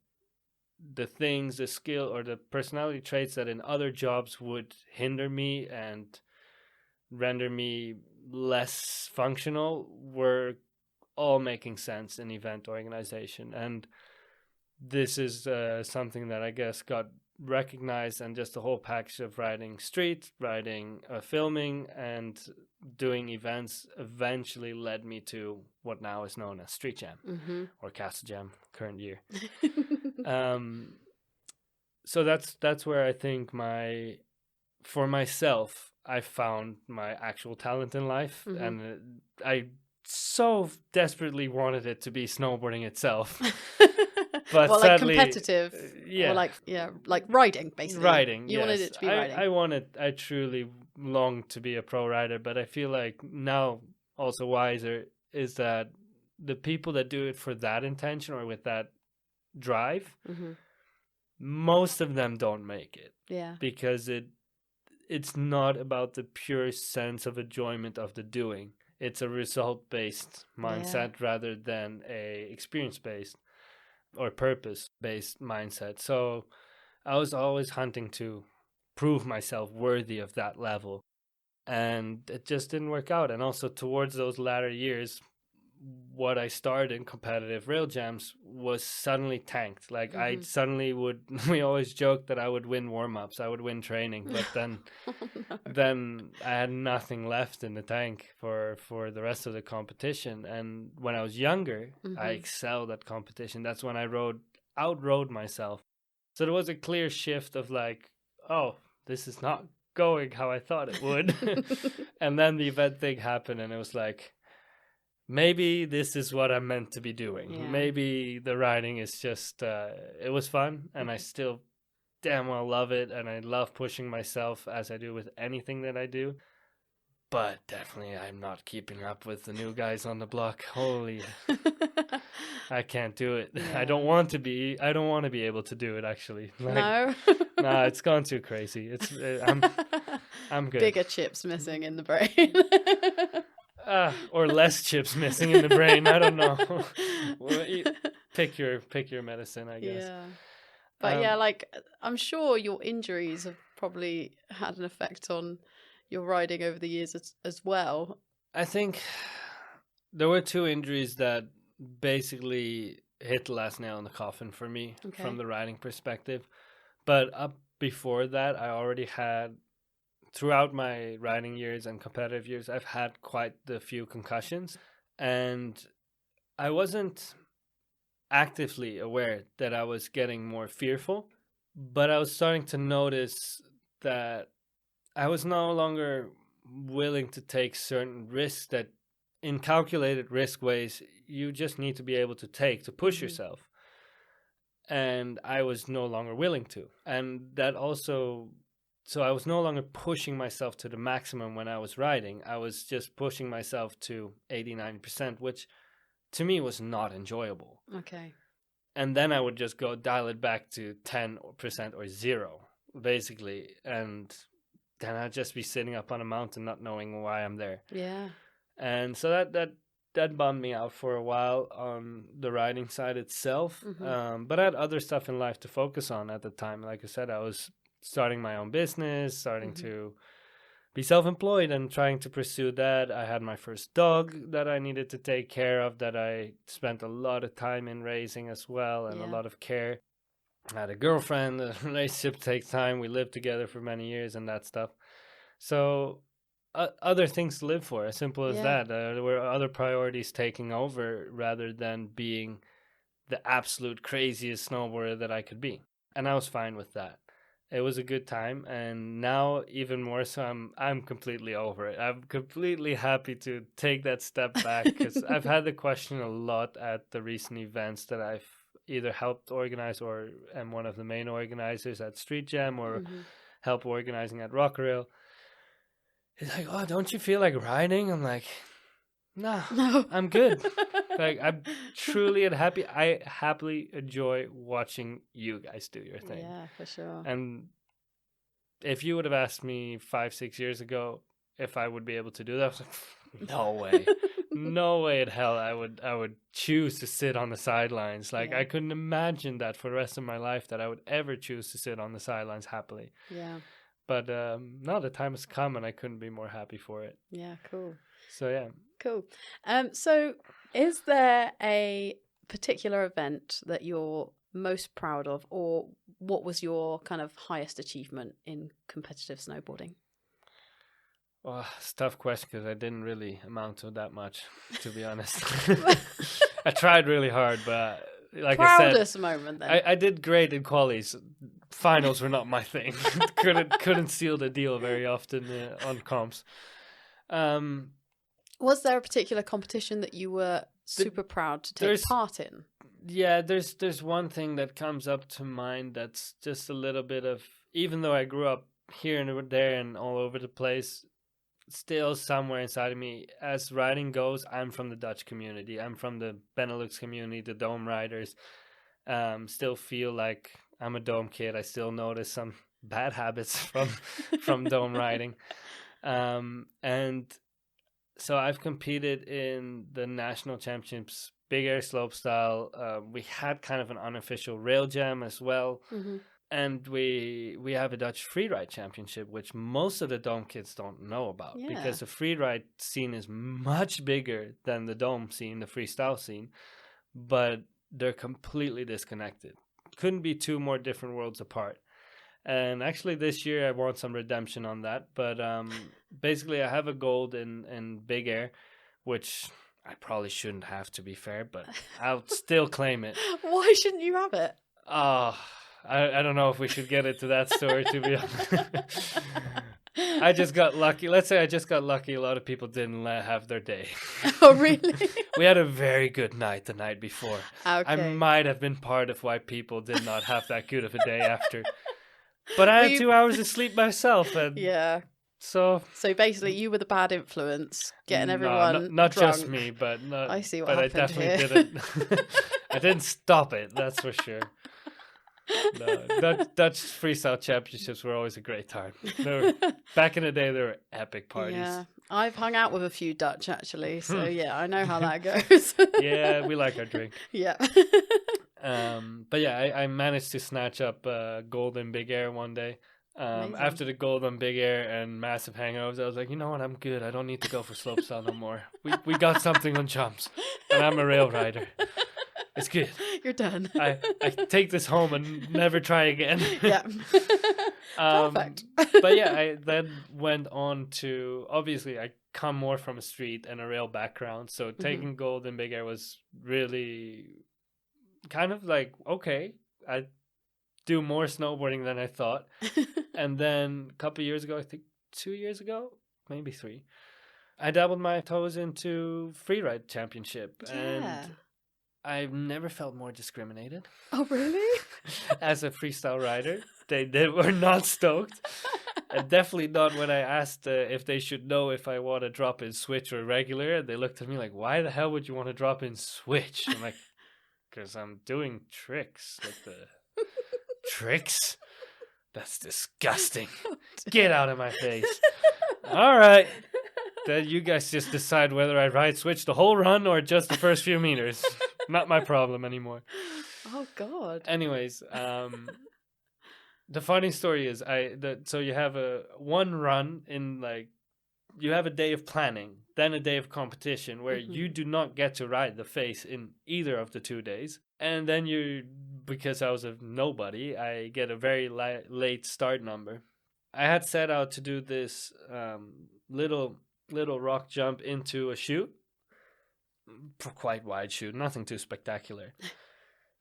the things, the skill or the personality traits that in other jobs would hinder me and render me less functional were all making sense in event organization. And this is something that I guess got recognized, and just the whole package of riding street, riding, filming, and doing events eventually led me to what now is known as Street Jam, Mm-hmm. or Castle Jam, current year. So that's where I think for myself, I found my actual talent in life. Mm-hmm. And I so desperately wanted it to be snowboarding itself. But well, sadly, like competitive, yeah, or like riding, basically. Riding. You wanted it to be riding. I truly longed to be a pro rider, but I feel like now also wiser is that the people that do it for that intention or with that drive, Mm-hmm. most of them don't make it. Yeah. Because it's not about the pure sense of enjoyment of the doing. It's a result-based mindset rather than a experience-based or purpose-based mindset. So I was always hunting to prove myself worthy of that level. And it just didn't work out. And also towards those latter years, what I started in competitive rail jams was suddenly tanked. Like I suddenly we always joked that I would win warm-ups, I would win training, but then then I had nothing left in the tank for the rest of the competition. And when I was younger, I excelled at competition. That's when I outrode myself. So there was a clear shift of like, oh, this is not going how I thought it would. And then the event thing happened, and it was like, maybe this is what I'm meant to be doing. Yeah. Maybe the riding is just, it was fun, and I still damn well love it, and I love pushing myself as I do with anything that I do. But definitely I'm not keeping up with the new guys on the block. Holy, I can't do it. Yeah. I don't want to be able to do it, actually. Like, No. nah, it's gone too crazy. I'm good. Bigger chips missing in the brain. Or less chips missing in the brain. I don't know. Well, pick your medicine, I guess. Yeah. But yeah, like I'm sure your injuries have probably had an effect on your riding over the years as well. I think there were two injuries that basically hit the last nail in the coffin for me from the riding perspective. But up before that, I already had, throughout my riding years and competitive years, I've had quite a few concussions, and I wasn't actively aware that I was getting more fearful, but I was starting to notice that I was no longer willing to take certain risks that in calculated risk ways you just need to be able to take to push yourself. And I was no longer willing to. And that also, so I was no longer pushing myself to the maximum when I was riding. I was just pushing myself to 80-90%, which to me was not enjoyable. Okay. And then I would just go dial it back to 10% or 0, basically. And then I'd just be sitting up on a mountain not knowing why I'm there. Yeah. And so that bummed me out for a while on the riding side itself. But I had other stuff in life to focus on at the time. Like I said, I was starting my own business, starting to be self-employed and trying to pursue that. I had my first dog that I needed to take care of, that I spent a lot of time in raising as well, and a lot of care. I had a girlfriend. The relationship takes time. We lived together for many years and that stuff. So other things to live for, as simple as that. There were other priorities taking over rather than being the absolute craziest snowboarder that I could be. And I was fine with that. It was a good time, and now even more so, I'm completely over it. I'm completely happy to take that step back, because I've had the question a lot at the recent events that I've either helped organize or am one of the main organizers at Street Jam, or help organizing at Rock Rail. It's like, oh, don't you feel like riding? I'm like, no, I'm good. Like, I'm truly happy. I happily enjoy watching you guys do your thing. Yeah, for sure. And if you would have asked me 5-6 years ago if I would be able to do that, I was like, no way. No way in hell I would choose to sit on the sidelines. Like, I couldn't imagine that for the rest of my life, that I would ever choose to sit on the sidelines happily. Yeah. But no, the time has come, and I couldn't be more happy for it. Yeah, cool. So yeah. Cool. So is there a particular event that you're most proud of, or what was your kind of highest achievement in competitive snowboarding? Well, it's a tough question, because I didn't really amount to that much, to be honest. I tried really hard, but like Proudest I said, moment then. I did great in qualies. Finals were not my thing. couldn't seal the deal very often on comps. Was there a particular competition that you were super proud to take part in? Yeah, there's one thing that comes up to mind that's just a little bit of, even though I grew up here and there and all over the place, still somewhere inside of me, as riding goes, I'm from the Dutch community. I'm from the Benelux community, the Dome riders. Still feel like I'm a Dome kid. I still notice some bad habits from Dome riding. And so I've competed in the national championships, big air slopestyle. We had kind of an unofficial rail jam as well. And we have a Dutch freeride championship, which most of the Dome kids don't know about, because the freeride scene is much bigger than the Dome scene, the freestyle scene, but they're completely disconnected. Couldn't be two more different worlds apart. And actually this year I want some redemption on that. But basically I have a gold in big air, which I probably shouldn't have, to be fair, but I'll still claim it. Why shouldn't you have it? I don't know if we should get into that story, to be honest. I just got lucky. Let's say I just got lucky. A lot of people didn't have their day. Oh, really? We had a very good night the night before. Okay. I might have been part of why people did not have that good of a day after. But I had 2 hours of sleep myself. And yeah. So basically you were the bad influence, getting everyone not drunk. just me, but I see what but happened I definitely here. didn't. I didn't stop it, that's for sure. No, Dutch freestyle championships were always a great time. Back in the day, they were epic parties. Yeah, I've hung out with a few Dutch actually, so yeah, I know how that goes. Yeah, we like our drink. Yeah. But yeah, I managed to snatch up gold in big air one day. After the gold on big air and massive hangovers, I was like, you know what, I'm good. I don't need to go for slopestyle no more. We got something on jumps, and I'm a rail rider. It's good. You're done. I take this home and never try again. Yeah. Perfect. But yeah, I then went on to, obviously I come more from a street and a rail background, so taking gold in big air was really kind of like, okay, I do more snowboarding than I thought. And then a couple years ago, I think 2 years ago, maybe 3, I dabbled my toes into freeride championship. Yeah. And I've never felt more discriminated. Oh, really? As a freestyle rider. They were not stoked. And definitely not when I asked if they should know if I want to drop in switch or regular. And they looked at me like, why the hell would you want to drop in switch? I'm like, because I'm doing tricks. Like the tricks? That's disgusting. Get out of my face. All right. Then you guys just decide whether I ride switch the whole run or just the first few meters. Not my problem anymore. Oh God. Anyways, the funny story is so you have one run in, like, you have a day of planning, then a day of competition where you do not get to ride the face in either of the 2 days. And then because I was a nobody, I get a very late start number. I had set out to do this little rock jump into a chute. Quite wide chute, nothing too spectacular.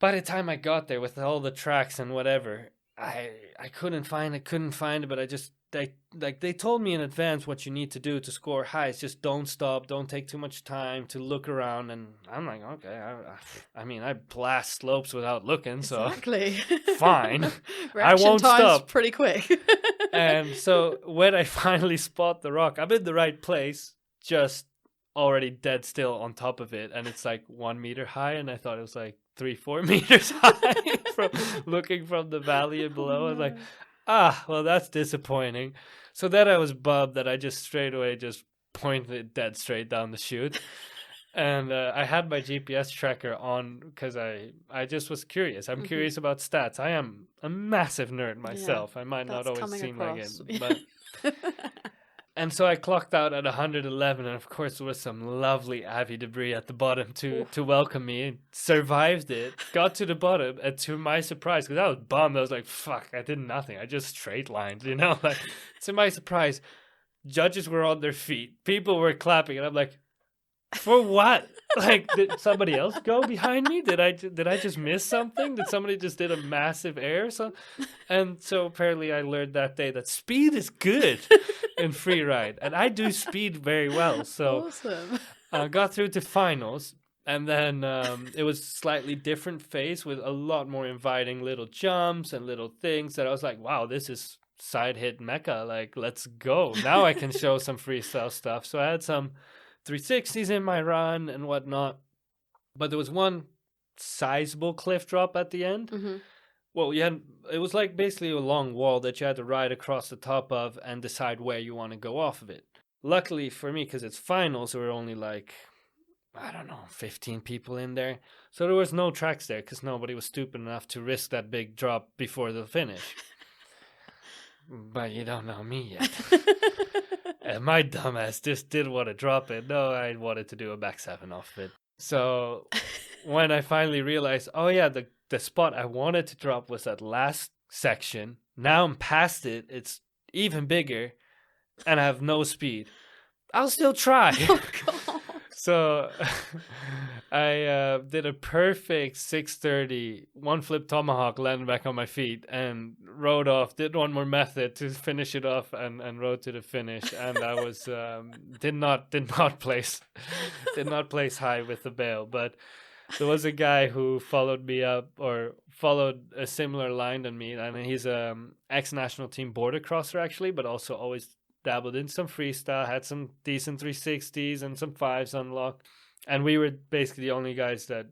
By the time I got there with all the tracks and whatever, I couldn't find it, but they told me in advance what you need to do to score high. It's just don't stop, don't take too much time to look around, and I'm like, okay, I mean, I blast slopes without looking, Exactly. so fine. I Reaction won't time's stop. pretty quick. And so when I finally spot the rock, I'm in the right place, just already dead still on top of it, and it's like 1 meter high, and I thought it was like 3-4 meters high from looking from the valley and below. I was like, well, that's disappointing. So then I was bummed that I just straight away just pointed it dead straight down the chute. And I had my GPS tracker on because I just was curious. I'm curious about stats. I am a massive nerd myself. I might not always seem like it. But and so I clocked out at 111, and of course there was some lovely Avi debris at the bottom to welcome me. Survived it, got to the bottom, and to my surprise, because I was bummed, I was like, fuck, I did nothing. I just straight lined, you know? Like, to my surprise, judges were on their feet. People were clapping, and I'm like, for what? Like, did somebody else go behind me? Did I just miss something? Did somebody just did a massive air or something? And so apparently I learned that day that speed is good in free ride, and I do speed very well. So awesome. I got through to finals, and then it was slightly different phase with a lot more inviting little jumps and little things that I was like, wow, this is side hit mecca. Like, let's go. Now I can show some freestyle stuff. So I had some 360s in my run and whatnot, but there was one sizable cliff drop at the end. Well, it was like basically a long wall that you had to ride across the top of and decide where you want to go off of it. Luckily for me, because it's finals, there were only like, I don't know, 15 people in there, so there was no tracks there because nobody was stupid enough to risk that big drop before the finish. But you don't know me yet. And my dumbass just didn't want to drop it. No, I wanted to do a back 7 off it. So when I finally realized, oh yeah, the spot I wanted to drop was that last section. Now I'm past it. It's even bigger, and I have no speed. I'll still try. Oh, God. So I did a perfect 630, one flip tomahawk, landed back on my feet, and rode off. Did one more method to finish it off, and rode to the finish. And I was did not place high with the bail, but there was a guy who followed me up or followed a similar line than me, and he's ex-national team border crosser actually, but also always dabbled in some freestyle, had some decent 360s and some 5s unlocked. And we were basically the only guys that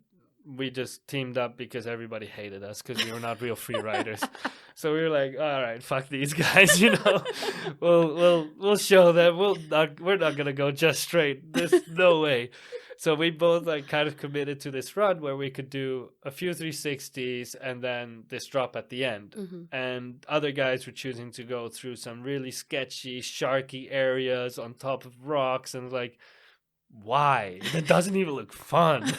we just teamed up because everybody hated us because we were not real free riders. So we were like, all right, fuck these guys, you know. We'll show them. We're not gonna go just straight. There's no way. So we both like kind of committed to this run where we could do a few 360s and then this drop at the end. And other guys were choosing to go through some really sketchy, sharky areas on top of rocks, and like, why? It doesn't even look fun.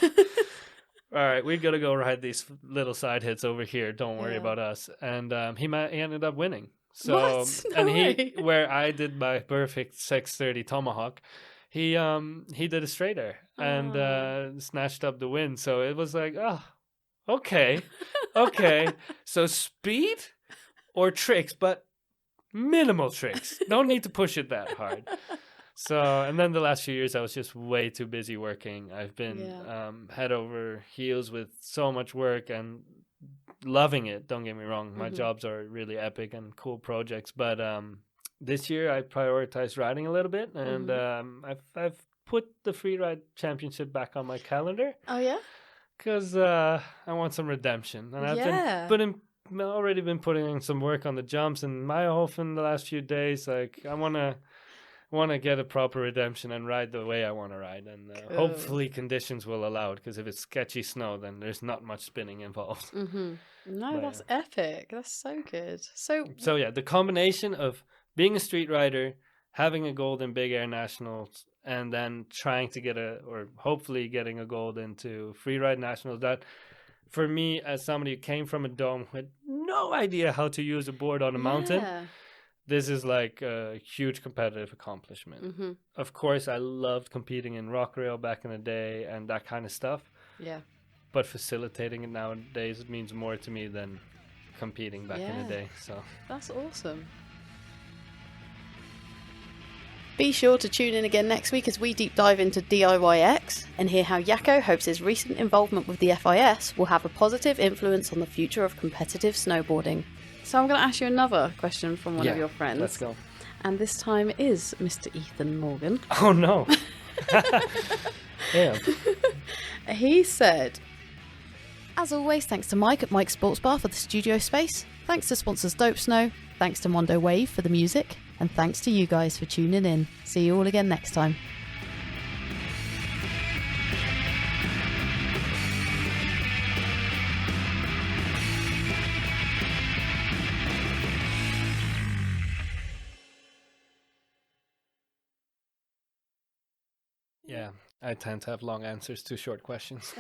All right, we're gonna go ride these little side hits over here. Don't worry about us. And he ended up winning. So What? No way. where I did my perfect 630 tomahawk, he did a straight air and snatched up the win. So it was like, oh, okay. So speed or tricks, but minimal tricks. Don't need to push it that hard. So, and then the last few years, I was just way too busy working. I've been head over heels with so much work and loving it. Don't get me wrong. My jobs are really epic and cool projects. But this year, I prioritized riding a little bit. And I've put the Freeride Championship back on my calendar. Oh, yeah? Because I want some redemption. And I've already been putting in some work on the jumps and Meyerhofen the last few days. Like, I want to get a proper redemption and ride the way I want to ride, and hopefully conditions will allow it, because if it's sketchy snow, then there's not much spinning involved. No, that's epic. That's so good. So yeah, the combination of being a street rider, having a gold in Big Air Nationals, and then trying to hopefully getting a gold into Freeride Nationals, that for me, as somebody who came from a dome with no idea how to use a board on a mountain, this is like a huge competitive accomplishment. Of course, I loved competing in rock rail back in the day and that kind of stuff. Yeah. But facilitating it nowadays means more to me than competing back in the day. So that's awesome. Be sure to tune in again next week as we deep dive into DIYX and hear how Jacco hopes his recent involvement with the FIS will have a positive influence on the future of competitive snowboarding. So I'm going to ask you another question from one of your friends. Let's go. And this time is Mr. Ethan Morgan. Oh no. Yeah. He said, as always, thanks to Mike at Mike's Sports Bar for the studio space. Thanks to sponsors Dope Snow. Thanks to Mondo Wave for the music. And thanks to you guys for tuning in. See you all again next time. Yeah, I tend to have long answers to short questions.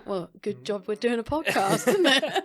Well, good job we're doing a podcast, isn't it?